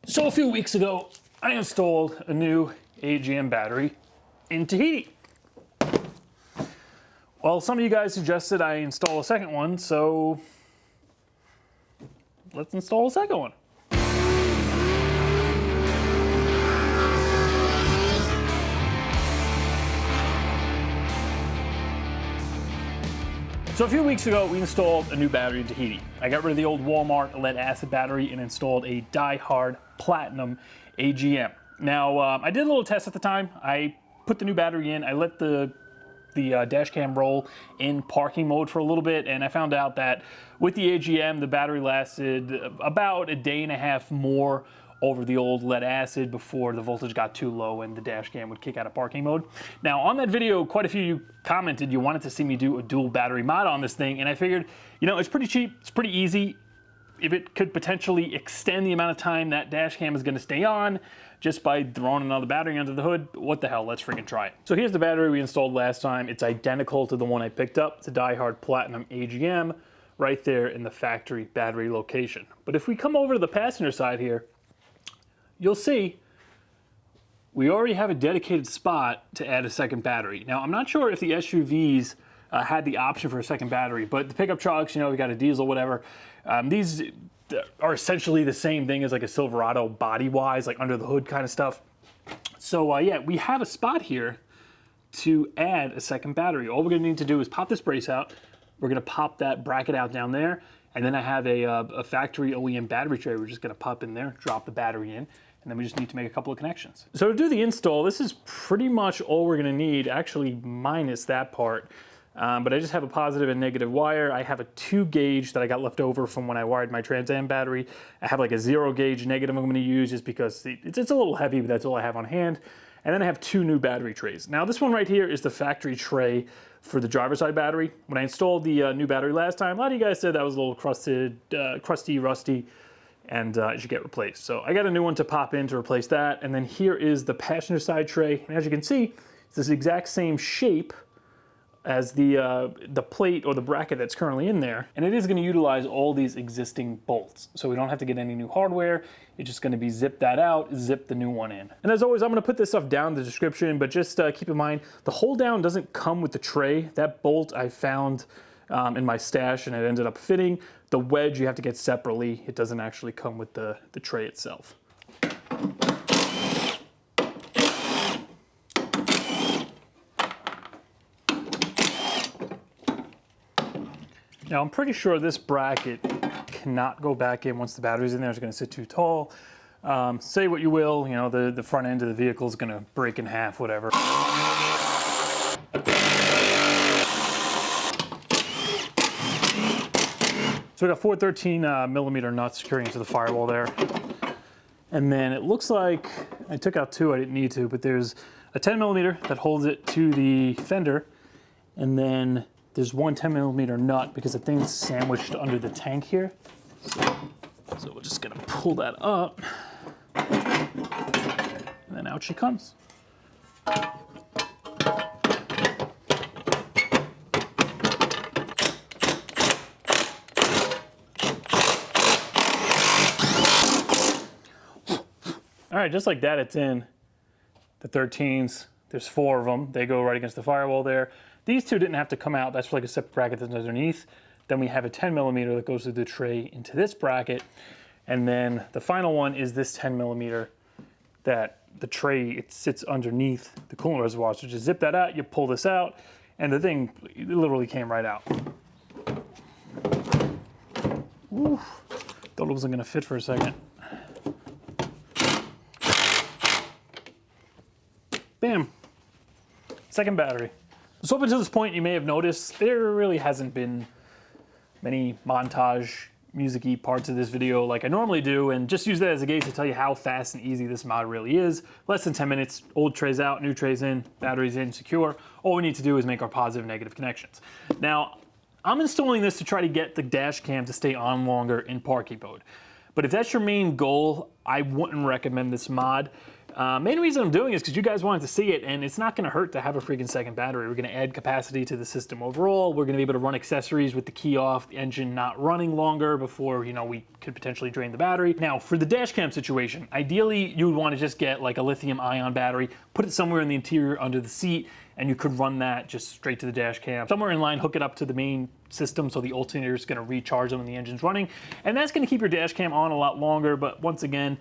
So a few weeks ago, I installed a new AGM battery in Tahiti. Well, some of you guys suggested I install a second one, so let's install a second one. So a few weeks ago, we installed a new battery in Tahiti. I got rid of the old Walmart lead acid battery and installed a die-hard platinum AGM. Now, I did a little test at the time. I put the new battery in, I let the dash cam roll in parking mode for a little bit, and I found out that with the AGM, the battery lasted about a day and a half more over the old lead acid before the voltage got too low and the dash cam would kick out of parking mode. Now on that video, quite a few of you commented you wanted to see me do a dual battery mod on this thing, and I figured, you know, it's pretty cheap, it's pretty easy. If it could potentially extend the amount of time that dash cam is going to stay on just by throwing another battery under the hood, what the hell, let's freaking try it. So here's the battery we installed last time. It's identical to the one I picked up. It's a die-hard platinum AGM right there in the factory battery location. But if we come over to the passenger side here, you'll see we already have a dedicated spot to add a second battery. Now, I'm not sure if the SUVs had the option for a second battery, but the pickup trucks, you know, we got a diesel, whatever. These are essentially the same thing as like a Silverado body-wise, like under the hood kind of stuff. So yeah, we have a spot here to add a second battery. All we're gonna need to do is pop this brace out. We're gonna pop that bracket out down there. And then I have a factory OEM battery tray. We're just gonna pop in there, drop the battery in, and then we just need to make a couple of connections. So to do the install, this is pretty much all we're gonna need, actually minus that part. But I just have a positive and negative wire. I have a 2 gauge that I got left over from when I wired my Trans Am battery. I have like a 0 gauge negative I'm gonna use just because it's a little heavy, but that's all I have on hand. And then I have 2 new battery trays. Now this one right here is the factory tray for the driver's side battery. When I installed the new battery last time, a lot of you guys said that was a little crusty, rusty, and it should get replaced. So I got a new one to pop in to replace that. And then here is the passenger side tray. And as you can see, it's this exact same shape as the plate or the bracket that's currently in there. And it is gonna utilize all these existing bolts. So we don't have to get any new hardware. It's just gonna be zip that out, zip the new one in. And as always, I'm gonna put this stuff down in the description, but just keep in mind, the hold down doesn't come with the tray. That bolt I found in my stash and it ended up fitting. The wedge you have to get separately. It doesn't actually come with the tray itself. Now I'm pretty sure this bracket cannot go back in once the battery's in there. It's gonna sit too tall. Say what you will, you know, the front end of the vehicle is gonna break in half, whatever. So we got 4 13 millimeter nuts securing into the firewall there. And then it looks like, I took out 2, I didn't need to, but there's a 10 millimeter that holds it to the fender. And then there's 1 10 millimeter nut because the thing's sandwiched under the tank here. So we're just gonna pull that up. And then out she comes. All right, just like that, it's in. The 13s, there's 4 of them. They go right against the firewall there. These 2 didn't have to come out. That's for like a separate bracket that's underneath. Then we have a 10 millimeter that goes through the tray into this bracket. And then the final one is this 10 millimeter that the tray, it sits underneath the coolant reservoir. So just zip that out, you pull this out, and the thing literally came right out. Ooh, thought it wasn't gonna fit for a second. Bam, second battery. So up until this point, you may have noticed there really hasn't been many montage music-y parts of this video like I normally do, and just use that as a gauge to tell you how fast and easy this mod really is. Less than 10 minutes, old trays out, new trays in, batteries in, secure. All we need to do is make our positive and negative connections. Now, I'm installing this to try to get the dash cam to stay on longer in parking mode. But if that's your main goal, I wouldn't recommend this mod. Main reason I'm doing is because you guys wanted to see it, and it's not going to hurt to have a freaking second battery. We're going to add capacity to the system overall. We're going to be able to run accessories with the key off, the engine not running longer before, you know, we could potentially drain the battery. Now, for the dash cam situation, ideally you would want to just get like a lithium-ion battery, put it somewhere in the interior under the seat, and you could run that just straight to the dash cam. Somewhere in line, hook it up to the main system so the alternator is going to recharge them when the engine's running, and that's going to keep your dash cam on a lot longer. But once again,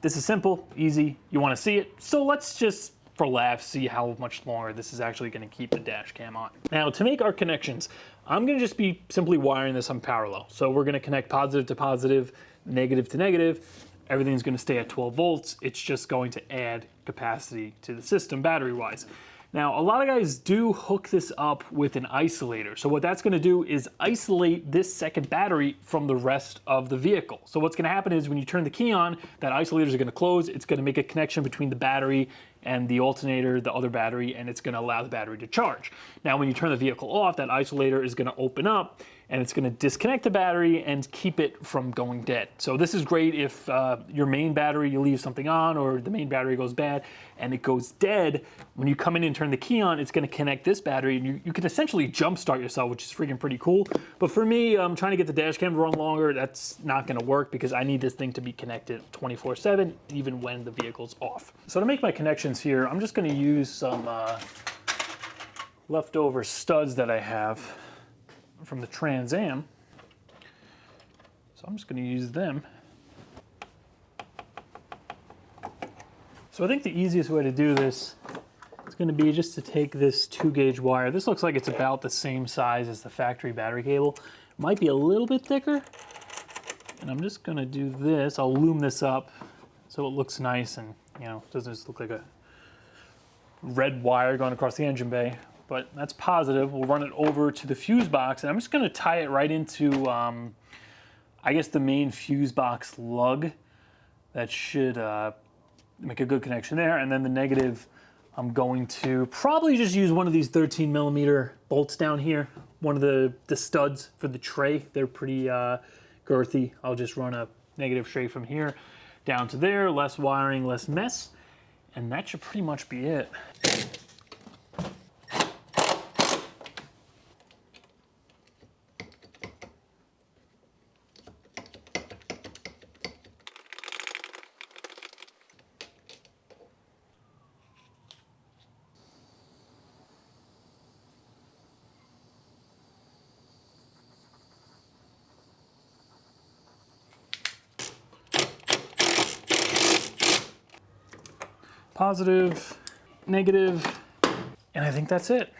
this is simple, easy, you want to see it, so let's just, for laughs, see how much longer this is actually going to keep the dash cam on. Now, to make our connections, I'm going to just be simply wiring this on parallel. So we're going to connect positive to positive, negative to negative. Everything's going to stay at 12 volts. It's just going to add capacity to the system battery-wise. Now, a lot of guys do hook this up with an isolator. So what that's going to do is isolate this second battery from the rest of the vehicle. So what's going to happen is when you turn the key on, that isolator is going to close. It's going to make a connection between the battery and the alternator, the other battery, and it's going to allow the battery to charge. Now, when you turn the vehicle off, that isolator is going to open up and it's going to disconnect the battery and keep it from going dead. So this is great if your main battery, you leave something on, or the main battery goes bad and it goes dead. When you come in and turn the key on, it's going to connect this battery, and you can essentially jumpstart yourself, which is freaking pretty cool. But for me, I'm trying to get the dash cam to run longer. That's not going to work because I need this thing to be connected 24/7, even when the vehicle's off. So to make my connections here, I'm just going to use some leftover studs that I have from the Trans Am. So I'm just going to use them. So I think the easiest way to do this is going to be just to take this 2-gauge wire. This looks like it's about the same size as the factory battery cable. It might be a little bit thicker. And I'm just going to do this. I'll loom this up so it looks nice and, you know, doesn't just look like a red wire going across the engine bay. But that's positive. We'll run it over to the fuse box, and I'm just going to tie it right into, I guess, the main fuse box lug. That should make a good connection there. And then the negative, I'm going to probably just use one of these 13mm bolts down here, one of the studs for the tray. They're pretty girthy. I'll just run a negative straight from here down to there, less wiring, less mess, and that should pretty much be it. Positive, negative, and I think that's it.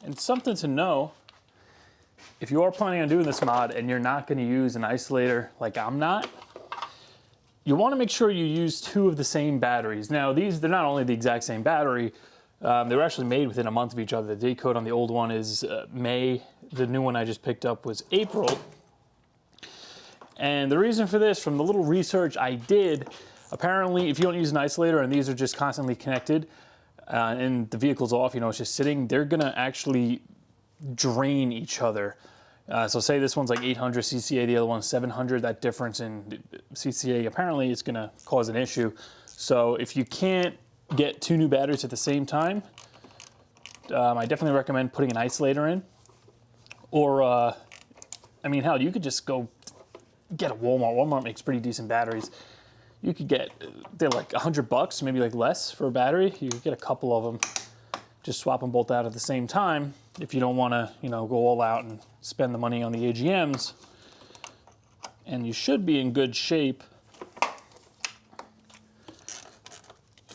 And something to know, if you are planning on doing this mod and you're not going to use an isolator like I'm not, you want to make sure you use 2 of the same batteries. Now, they're not only the exact same battery, they were actually made within a month of each other. The date code on the old one is May. The new one I just picked up was April. And the reason for this, from the little research I did, apparently if you don't use an isolator and these are just constantly connected and the vehicle's off, you know, it's just sitting, they're gonna actually drain each other. So say this one's like 800 CCA, the other one's 700, that difference in CCA apparently is gonna cause an issue. So if you can't get 2 new batteries at the same time, I definitely recommend putting an isolator in. Or, I mean, hell, you could just go get a Walmart. Walmart makes pretty decent batteries. You could get, they're like $100, maybe like less for a battery. You could get a couple of them. Just swap them both out at the same time if you don't want to, you know, go all out and spend the money on the AGMs. And you should be in good shape.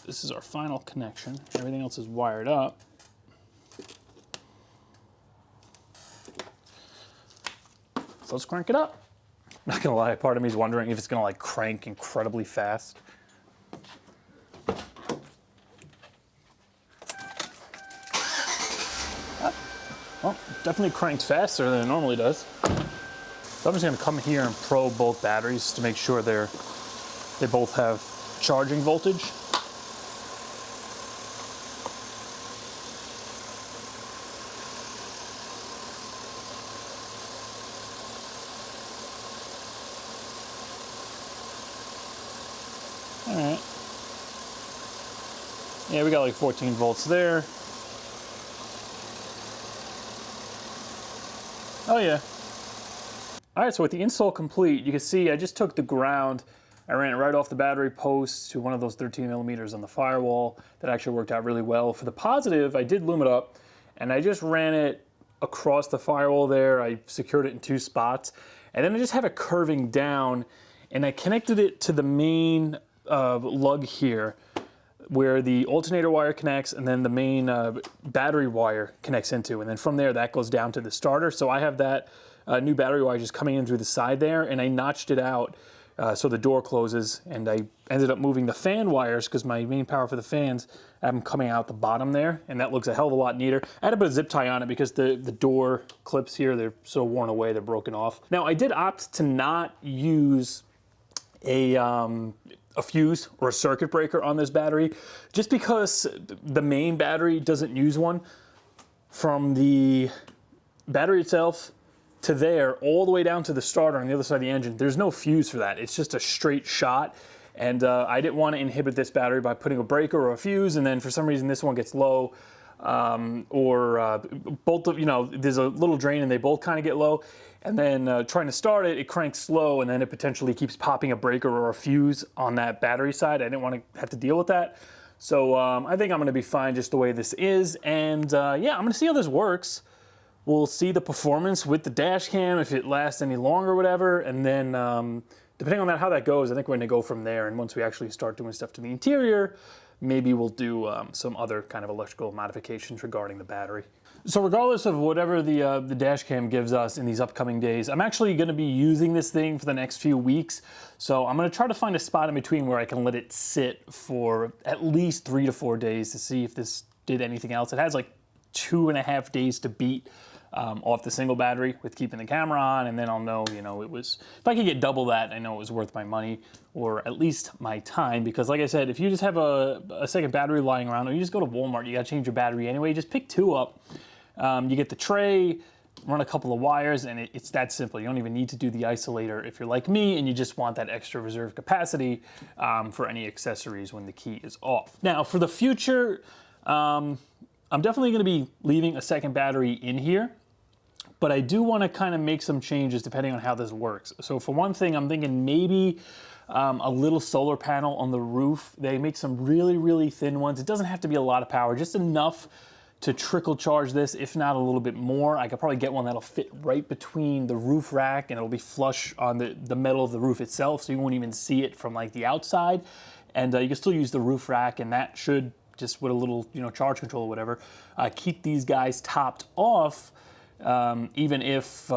This is our final connection. Everything else is wired up. So let's crank it up. Not gonna lie, part of me is wondering if it's gonna like crank incredibly fast. Well, definitely cranked faster than it normally does. So I'm just gonna come here and probe both batteries to make sure they're They both have charging voltage. All right. Yeah, we got like 14 volts there. Oh yeah. All right, so with the install complete, you can see I just took the ground, I ran it right off the battery post to one of those 13 millimeters on the firewall. That actually worked out really well. For the positive, I did loom it up, and I just ran it across the firewall there. I secured it in 2 spots, and then I just have it curving down, and I connected it to the main lug here, where the alternator wire connects and then the main battery wire connects into, and then from there that goes down to the starter. So I have that new battery wire just coming in through the side there, and I notched it out so the door closes, and I ended up moving the fan wires because my main power for the fans, I have them coming out the bottom there, and that looks a hell of a lot neater. I had to put a zip tie on it because the door clips here, they're so worn away, they're broken off. Now I did opt to not use a fuse or a circuit breaker on this battery, just because the main battery doesn't use one. From the battery itself to there, all the way down to the starter on the other side of the engine, there's no fuse for that. It's just a straight shot. And I didn't want to inhibit this battery by putting a breaker or a fuse, and then for some reason this one gets low, both of, you know, there's a little drain and they both kind of get low. And then trying to start it, it cranks slow, and then it potentially keeps popping a breaker or a fuse on that battery side. I didn't want to have to deal with that. So I think I'm going to be fine just the way this is. And yeah, I'm going to see how this works. We'll see the performance with the dash cam, if it lasts any longer or whatever. And then depending on that, how that goes, I think we're going to go from there. And once we actually start doing stuff to the interior, maybe we'll do some other kind of electrical modifications regarding the battery. So regardless of whatever the dash cam gives us in these upcoming days, I'm actually going to be using this thing for the next few weeks. So I'm going to try to find a spot in between where I can let it sit for at least 3 to 4 days to see if this did anything else. It has like 2.5 days to beat off the single battery with keeping the camera on, and then I'll know, you know, it was, if I could get double that, I know it was worth my money, or at least my time, because like I said, if you just have a second battery lying around, or you just go to Walmart, you got to change your battery anyway, just pick 2 up. You get the tray, run a couple of wires, and it's that simple. You don't even need to do the isolator if you're like me and you just want that extra reserve capacity for any accessories when the key is off. Now, for the future, I'm definitely going to be leaving a second battery in here, but I do want to kind of make some changes depending on how this works. So for one thing, I'm thinking maybe a little solar panel on the roof. They make some really, really thin ones. It doesn't have to be a lot of power, just enough to trickle charge this, if not a little bit more. I could probably get one that'll fit right between the roof rack, and it'll be flush on the metal of the roof itself, so you won't even see it from like the outside. And you can still use the roof rack, and that should, just with a little, you know, charge control or whatever, keep these guys topped off, even if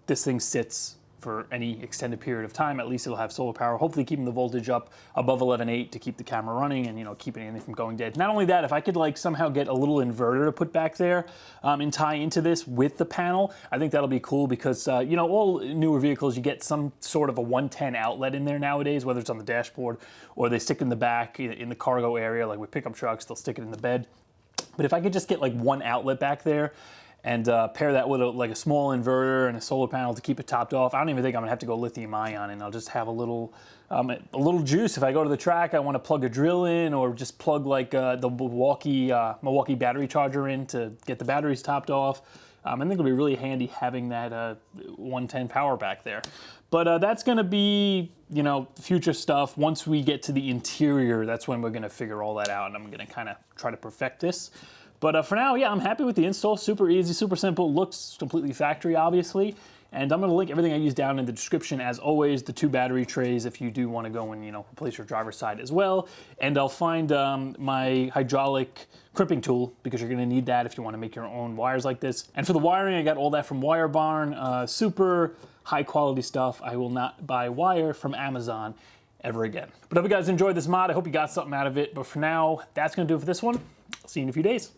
this thing sits for any extended period of time. At least it'll have solar power, hopefully keeping the voltage up above 11.8 to keep the camera running and, you know, keeping anything from going dead. Not only that, if I could like somehow get a little inverter to put back there and tie into this with the panel, I think that'll be cool, because you know, all newer vehicles, you get some sort of a 110 outlet in there nowadays, whether it's on the dashboard or they stick in the back in the cargo area, like with pickup trucks, they'll stick it in the bed. But if I could just get like one outlet back there and pair that with like a small inverter and a solar panel to keep it topped off, I don't even think I'm gonna have to go lithium ion, and I'll just have a little juice. If I go to the track, I want to plug a drill in, or just plug like the Milwaukee battery charger in to get the batteries topped off. I think it'll be really handy having that 110 power back there. But that's gonna be, you know, future stuff. Once we get to the interior, that's when we're gonna figure all that out, and I'm gonna kind of try to perfect this. But for now, yeah, I'm happy with the install. Super easy, super simple. Looks completely factory, obviously. And I'm going to link everything I use down in the description. As always, the 2 battery trays if you do want to go and, you know, replace your driver's side as well. And I'll find my hydraulic crimping tool, because you're going to need that if you want to make your own wires like this. And for the wiring, I got all that from Wire Barn. Super high quality stuff. I will not buy wire from Amazon ever again. But I hope you guys enjoyed this mod. I hope you got something out of it. But for now, that's going to do it for this one. I'll see you in a few days.